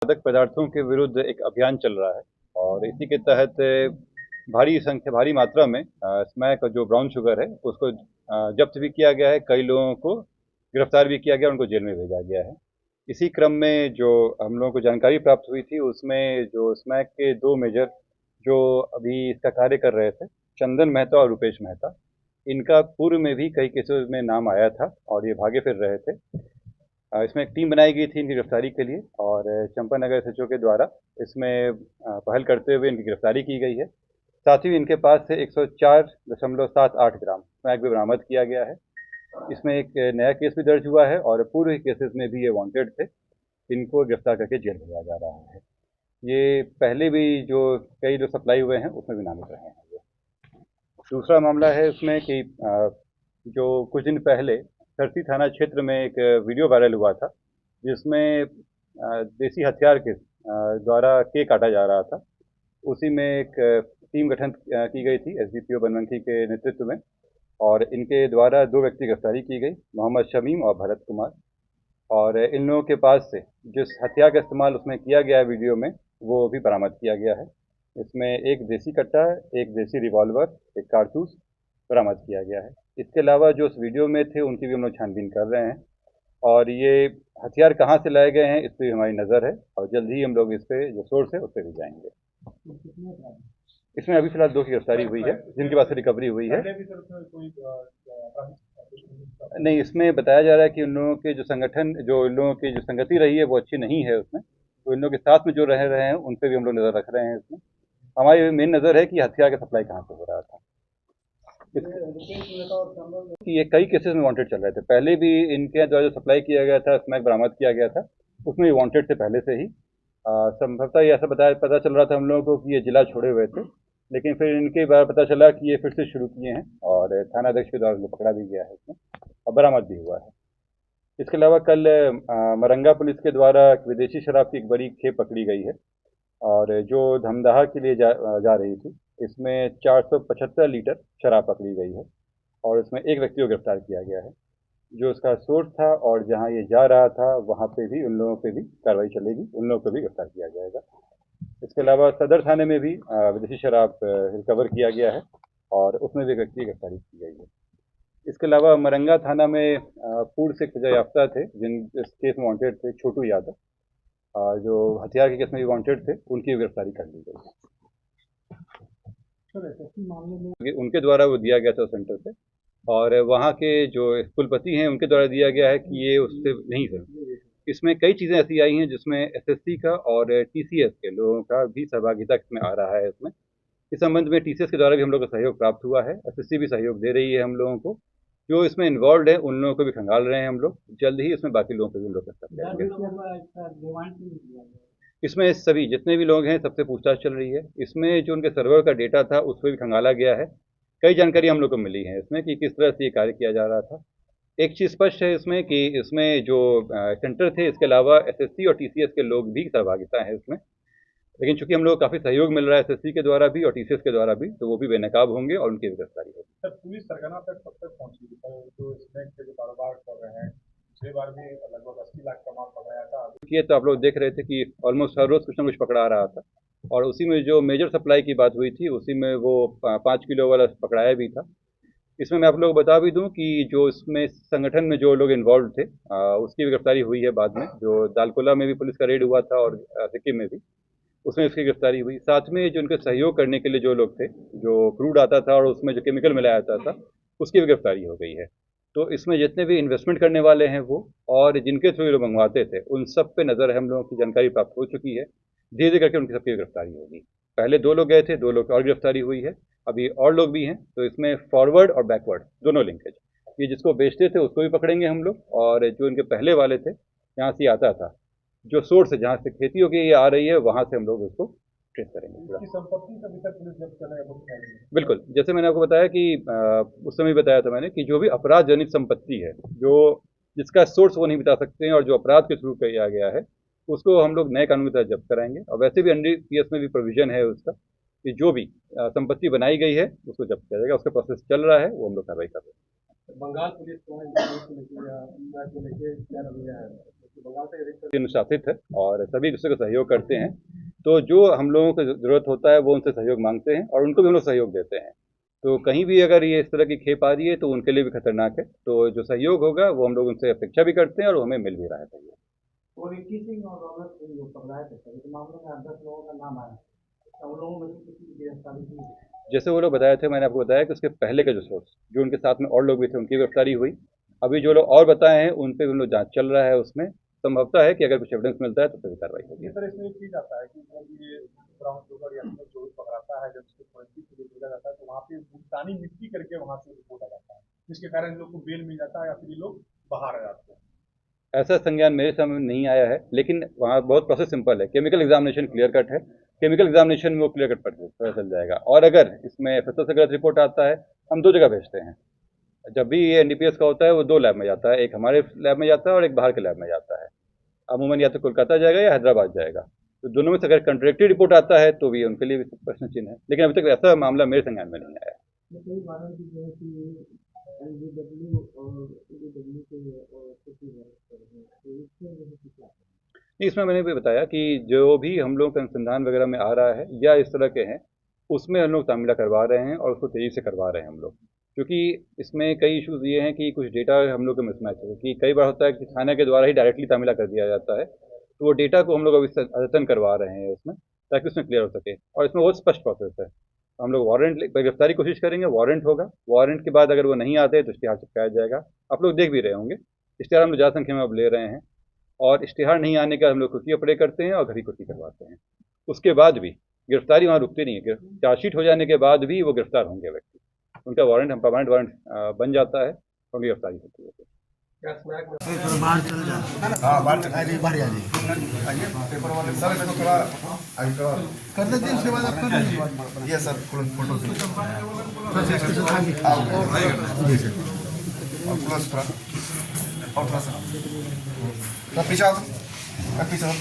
मादक पदार्थों के विरुद्ध एक अभियान चल रहा है और इसी के तहत भारी मात्रा में स्मैक जो ब्राउन शुगर है उसको जब्त भी किया गया है। कई लोगों को गिरफ्तार भी किया गया, उनको जेल में भेजा गया है। इसी क्रम में जो हम लोगों को जानकारी प्राप्त हुई थी उसमें जो स्मैक के दो मेजर जो अभी इसका कार्य कर रहे थे, चंदन मेहता और रुपेश मेहता, इनका पूर्व में भी कई केसेस में नाम आया था और ये भागे फिर रहे थे। इसमें एक टीम बनाई गई थी इनकी गिरफ्तारी के लिए और चंपानगर एसएचओ के द्वारा इसमें पहल करते हुए इनकी गिरफ्तारी की गई है। साथ ही इनके पास से 104.78 ग्राम स्मैक भी बरामद किया गया है। इसमें एक नया केस भी दर्ज हुआ है और पूर्व केसेस में भी ये वांटेड थे। इनको गिरफ्तार करके जेल भेजा जा रहा है। ये पहले भी जो कई जो सप्लाई हुए हैं उसमें भी नामित रहे हैं ये। दूसरा मामला है उसमें कि जो कुछ दिन पहले सरसी थाना क्षेत्र में एक वीडियो वायरल हुआ था जिसमें देसी हथियार के द्वारा केक काटा जा रहा था। उसी में एक टीम गठन की गई थी एसडीपीओ बनवंकी के नेतृत्व में और इनके द्वारा दो व्यक्ति गिरफ्तारी की गई, मोहम्मद शमीम और भरत कुमार। और इन लोगों के पास से जिस हथियार का इस्तेमाल उसमें किया गया है वीडियो में, वो भी बरामद किया गया है। इसमें एक देसी कट्टा, एक देसी रिवॉल्वर, एक कारतूस बरामद किया गया है। इसके अलावा जो उस वीडियो में थे उनकी भी हम लोग छानबीन कर रहे हैं और ये हथियार कहाँ से लाए गए हैं इस पर हमारी नज़र है और जल्द ही हम लोग इस पे जो सोर्स है उस पर भी जाएंगे। इसमें अभी फिलहाल दो की गिरफ्तारी हुई है जिनके पास से रिकवरी हुई है। नहीं, इसमें बताया जा रहा है कि उन लोगों के जो संगठन, जो इन लोगों की जो संगति रही है वो अच्छी नहीं है उसमें, तो इन लोगों के साथ में जो रह रहे हैं उन पर भी हम लोग नज़र रख रहे हैं। इसमें हमारी मेन नज़र है कि हथियार का सप्लाई कहाँ से हो रहा था। कि ये कई केसेस में वांटेड चल रहे थे। पहले भी इनके द्वारा जो सप्लाई किया गया था, स्मैक बरामद किया गया था, उसमें ये वांटेड थे पहले से ही। संभवतः ये ऐसा पता चल रहा था हम लोगों को कि ये जिला छोड़े हुए थे, लेकिन फिर इनके बारे पता चला कि ये फिर से शुरू किए हैं और थाना अध्यक्ष के द्वारा इनको पकड़ा भी गया है इसमें और बरामद भी हुआ है। इसके अलावा कल मरंगा पुलिस के द्वारा विदेशी शराब की एक बड़ी खेप पकड़ी गई है और जो धमदाहा के लिए जा रही थी। इसमें 475 लीटर शराब पकड़ी गई है और इसमें एक व्यक्ति को गिरफ्तार किया गया है। जो उसका सोर्स था और जहां ये जा रहा था वहां पे भी उन लोगों पे भी कार्रवाई चलेगी, उन लोगों को भी गिरफ्तार किया जाएगा। इसके अलावा सदर थाने में भी विदेशी शराब रिकवर किया गया है और उसमें भी एक व्यक्ति की गिरफ्तारी की गई है। इसके अलावा मरंगा थाना में पूर्व से सजा याफ्ता थे जिन इस केस में वांटेड थे, छोटू यादव, जो हथियार के केस में भी वांटेड थे, उनकी गिरफ्तारी कर ली गई। उनके द्वारा वो दिया गया था सेंटर पे और वहाँ के जो कुलपति हैं उनके द्वारा दिया गया है कि ये उससे नहीं सर। इसमें कई चीज़ें ऐसी आई हैं जिसमें एसएससी का और टीसीएस के लोगों का भी सहभागिता इसमें आ रहा है। इसमें इस संबंध में टीसीएस के द्वारा भी हम लोग को सहयोग प्राप्त हुआ है, एसएससी भी सहयोग दे रही है हम लोगों को। जो इसमें इन्वॉल्व है उन लोगों को भी खंगाल रहे हैं हम लोग, जल्द ही इसमें बाकी लोगों को भी हम लोग करेंगे। इसमें सभी जितने भी लोग हैं सबसे पूछताछ चल रही है। इसमें जो उनके सर्वर का डेटा था उस पर भी खंगाला गया है। कई जानकारी हम लोग को मिली है इसमें कि किस तरह से ये कार्य किया जा रहा था। एक चीज़ स्पष्ट है इसमें कि इसमें जो सेंटर थे इसके अलावा एसएससी और टीसीएस के लोग भी सहभागिता है इसमें, लेकिन चूंकि हम लोग को काफ़ी सहयोग मिल रहा है एसएससी के द्वारा भी और टीसीएस के द्वारा भी, तो वो भी बेनकाब होंगे और उनकी गिरफ्तारी होगी। सर, पुलिस सरगना तक कब तक पहुंची? जो स्मैक के जो कारोबार कर रहे हैं, पिछली बार भी लगभग 80 लाख का माल पकड़ाया था। किए तो आप लोग देख रहे थे कि ऑलमोस्ट हर रोज़ कुछ ना कुछ पकड़ा आ रहा था और उसी में जो मेजर सप्लाई की बात हुई थी उसी में वो 5 किलो वाला पकड़ाया भी था। इसमें मैं आप लोग बता भी दूं कि जो इसमें संगठन में जो लोग इन्वॉल्व थे उसकी भी गिरफ्तारी हुई है बाद में। जो दालकोला में भी पुलिस का रेड हुआ था और सिक्किम में भी, उसमें उसकी गिरफ्तारी हुई। साथ में जो उनके सहयोग करने के लिए जो लोग थे, जो क्रूड आता था और उसमें जो केमिकल मिलाया जाता था, उसकी भी गिरफ्तारी हो गई है। तो इसमें जितने भी इन्वेस्टमेंट करने वाले हैं वो और जिनके थ्रू ये लोग मंगवाते थे उन सब पे नज़र है, हम लोगों की जानकारी प्राप्त हो चुकी है। धीरे धीरे करके उनकी सबकी गिरफ्तारी होगी। पहले 2 लोग गए थे, 2 लोग की और गिरफ्तारी हुई है, अभी और लोग भी हैं। तो इसमें फॉरवर्ड और बैकवर्ड दोनों लिंकेज, ये जिसको बेचते थे उसको भी पकड़ेंगे हम लोग और जो इनके पहले वाले थे जहाँ से आता था, जो सोर्स है जहाँ से खेती होगी ये आ रही है, वहाँ से हम लोग उसको ट्रेस करेंगे पूरा। संपत्ति का भी पुलिस जब्त करेगा? बिल्कुल, जैसे मैंने आपको बताया कि उस समय बताया था मैंने कि जो भी अपराध जनित संपत्ति है, जो जिसका सोर्स वो नहीं बता सकते हैं और जो अपराध के थ्रू किया गया है, उसको हम लोग नए कानून के तहत जब्त कराएंगे। और वैसे भी एनडीपीएस में भी प्रोविजन है उसका कि जो भी संपत्ति बनाई गई है उसको जब्त किया जाएगा। उसका प्रोसेस चल रहा है, वो हम लोग कार्रवाई कर रहे हैं। बंगाल पुलिस को लेके क्या रवैया है? बंगाल से अधिकतर अनुशासित है और सभी एक दूसरे को सहयोग करते हैं। तो जो हम लोगों को ज़रूरत होता है वो उनसे सहयोग मांगते हैं और उनको भी हम लोग सहयोग देते हैं। तो कहीं भी अगर ये इस तरह की खेप आ रही है तो उनके लिए भी खतरनाक है। तो जो सहयोग होगा वो हम लोग उनसे अपेक्षा भी करते हैं और वो हमें मिल भी रहा है सहयोग। वो रिकी सिंह और रौनक सिंह जो पकड़ाए थे सर, इस मामले में 10 लोगों का नाम आया है। उन लोगों में से किसी की गिरफ्तारी हुई है? जैसे वो लोग बताए थे, मैंने आपको बताया कि उसके पहले के जो सोर्स जो उनके साथ में और लोग भी थे उनकी गिरफ्तारी हुई। अभी जो लोग और बताए हैं उन पे भी हम लोग जाँच चल रहा है। उसमें संभवतः है कि अगर कुछ एविडेंस मिलता है तो फिर कार्रवाई होगी। ये सर इसमें एक चीज आता है कि जब ये ब्राउन शुगर या फिर जो भी पकड़ाता है, जब उसको फॉरेंसिक के लिए भेजा जाता है तो वहाँ पे मुल्तानी मिट्टी करके वहाँ से रिपोर्ट आ जाता है, जिसके कारण इन लोग को बेल मिल जाता है या फिर ये लोग बाहर आ जाते हैं। ऐसा संज्ञान मेरे सामने नहीं आया है, लेकिन वहाँ बहुत प्रोसेस सिंपल है। केमिकल एग्जामिनेशन क्लियर कट है। केमिकल एग्जामिनेशन में वो क्लियर कट पता चल जाएगा। और अगर इसमें एफएसएल से गलत रिपोर्ट आता है, हम 2 जगह भेजते हैं। जब भी ये एनडीपीएस का होता है वो 2 लैब में जाता है, एक हमारे लैब में जाता है और एक बाहर के लैब में जाता है। अमूमन या तो कोलकाता जाएगा या हैदराबाद जाएगा। तो दोनों में से अगर कंट्रडिक्टरी रिपोर्ट आता है तो भी उनके लिए भी प्रश्न चिन्ह है, लेकिन अभी तक ऐसा मामला मेरे संज्ञान में नहीं आया। कई मानव की जो है कि एलबीडब्ल्यू और ईडब्ल्यू के सचिव हैं, तो इसमें जो है कि क्या नहीं, इसमें मैंने भी बताया कि जो भी हम लोग का अनुसंधान वगैरह में आ रहा है या इस तरह के हैं, उसमें हम लोग तामीला करवा रहे हैं और उसको तेज़ी से करवा रहे हैं हम लोग। क्योंकि इसमें कई इश्यूज़ ये हैं कि कुछ डेटा हम लोग का मिसमैच है कि कई बार होता है कि थाने के द्वारा ही डायरेक्टली तामीला कर दिया जाता है। तो वो डेटा को हम लोग अभी अद्यतन करवा रहे हैं उसमें, ताकि उसमें क्लियर हो सके। और इसमें बहुत स्पष्ट प्रोसेस है। हम लोग वारंट गिरफ्तारी की कोशिश करेंगे, वारंट होगा। वारंट के बाद अगर वो नहीं आते तो इश्तिहार चिपकाया जाएगा। आप लोग देख भी रहे होंगे, इश्तिहार हम लोग ज़्यादा संख्या में अब ले रहे हैं। और इश्तिहार नहीं आने का हम लोग कुर्की अप्लाई करते हैं और घर ही कुर्की करवाते हैं। उसके बाद भी गिरफ्तारी वहाँ रुकती नहीं है। चार्जशीट हो जाने के बाद भी वो गिरफ्तार होंगे व्यक्ति। उनका वारंट हम परमानेंट वारंट बन जाता है और उनकी गिरफ्तारी होती है। हाँ बाहर चल आइए, बाहर आइए पेपर वाले सर, इसको थोड़ा आगे करो कर देते हैं। उसके बाद आप कर दीजिए। ये सर फोटो और प्लस थोड़ा सा पीछे आओ, पीछे आओ।